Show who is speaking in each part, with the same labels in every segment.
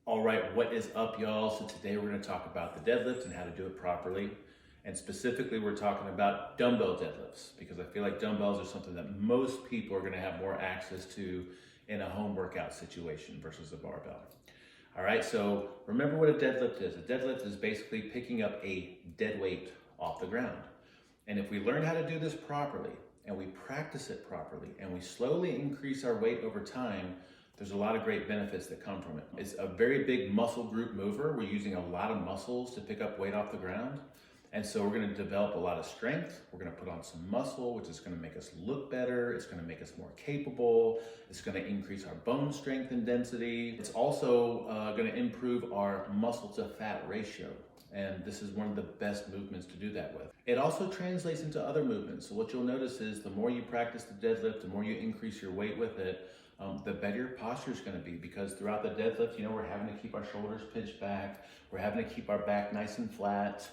Speaker 1: All right, what is up, y'all? So today we're going to talk about the deadlift and how to do it properly. And specifically, we're talking about dumbbell deadlifts because I feel like dumbbells are something that most people are going to have more access to in a home workout situation versus a barbell. All right, so remember what a deadlift is. A deadlift is basically picking up a dead weight off the ground. And if we learn how to do this properly and we practice it properly and we slowly increase our weight over time, there's a lot of great benefits that come from it. It's a very big muscle group mover. We're using a lot of muscles to pick up weight off the ground. And so we're gonna develop a lot of strength. We're gonna put on some muscle, which is gonna make us look better. It's gonna make us more capable. It's gonna increase our bone strength and density. It's also gonna improve our muscle to fat ratio. And this is one of the best movements to do that with. It also translates into other movements. So what you'll notice is the more you practice the deadlift, the more you increase your weight with it, the better your posture is going to be, because throughout the deadlift, we're having to keep our shoulders pinched back. We're having to keep our back nice and flat.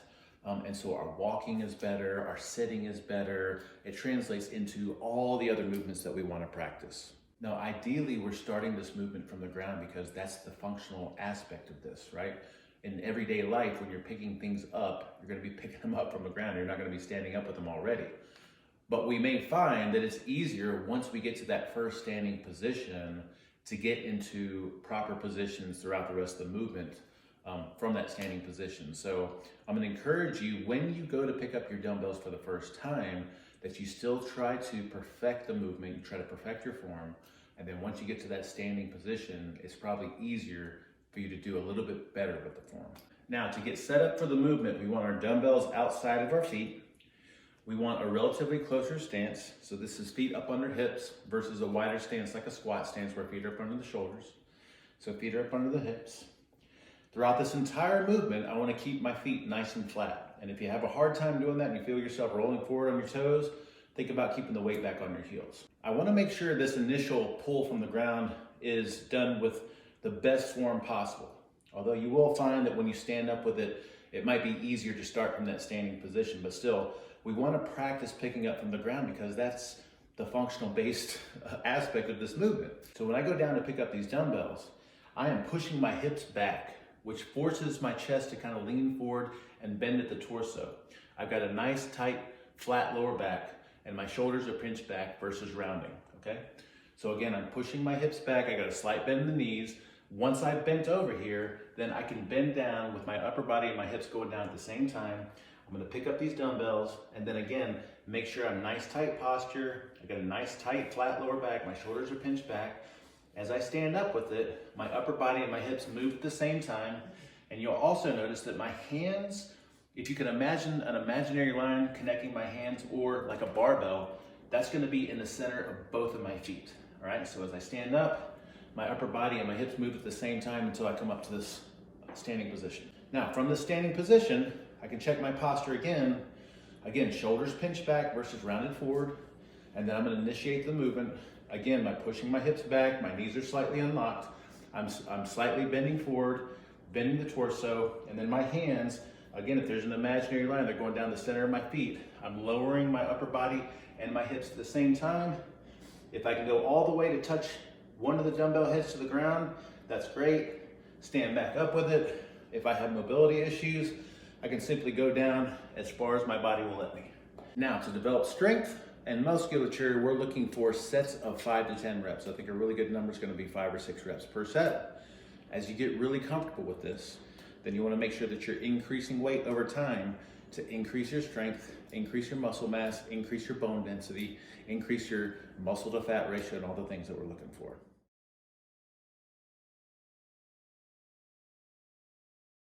Speaker 1: And so our walking is better, our sitting is better. It translates into all the other movements that we want to practice. Now, ideally, we're starting this movement from the ground because that's the functional aspect of this, right? In everyday life, when you're picking things up, you're going to be picking them up from the ground. You're not going to be standing up with them already. But we may find that it's easier once we get to that first standing position to get into proper positions throughout the rest of the movement from that standing position. So I'm going to encourage you, when you go to pick up your dumbbells for the first time, that you still try to perfect the movement, you try to perfect your form, and then once you get to that standing position, it's probably easier for you to do a little bit better with the form. Now, to get set up for the movement, we want our dumbbells outside of our feet. We want a relatively closer stance. So this is feet up under hips versus a wider stance like a squat stance where feet are up under the shoulders. So feet are up under the hips. Throughout this entire movement, I want to keep my feet nice and flat. And if you have a hard time doing that and you feel yourself rolling forward on your toes, think about keeping the weight back on your heels. I want to make sure this initial pull from the ground is done with the best form possible. Although you will find that when you stand up with it, it might be easier to start from that standing position, but still, we want to practice picking up from the ground because that's the functional based aspect of this movement. So when I go down to pick up these dumbbells, I am pushing my hips back, which forces my chest to kind of lean forward and bend at the torso. I've got a nice tight flat lower back and my shoulders are pinched back versus rounding, okay? So again, I'm pushing my hips back. I got a slight bend in the knees. Once I've bent over here, then I can bend down with my upper body and my hips going down at the same time. I'm gonna pick up these dumbbells and then again, make sure I'm nice tight posture. I got a nice tight flat lower back. My shoulders are pinched back. As I stand up with it, my upper body and my hips move at the same time. And you'll also notice that my hands, if you can imagine an imaginary line connecting my hands or like a barbell, that's gonna be in the center of both of my feet. All right, so as I stand up, my upper body and my hips move at the same time until I come up to this standing position. Now, from this standing position, I can check my posture again. Again, shoulders pinched back versus rounded forward. And then I'm gonna initiate the movement. Again, by pushing my hips back, my knees are slightly unlocked. I'm slightly bending forward, bending the torso, and then my hands, again, if there's an imaginary line, they're going down the center of my feet. I'm lowering my upper body and my hips at the same time. If I can go all the way to touch one of the dumbbell heads to the ground, that's great. Stand back up with it. If I have mobility issues, I can simply go down as far as my body will let me. Now, to develop strength and musculature, we're looking for sets of 5 to 10 reps. I think a really good number is going to be 5 or 6 reps per set. As you get really comfortable with this, then you want to make sure that you're increasing weight over time to increase your strength, increase your muscle mass, increase your bone density, increase your muscle to fat ratio, and all the things that we're looking for.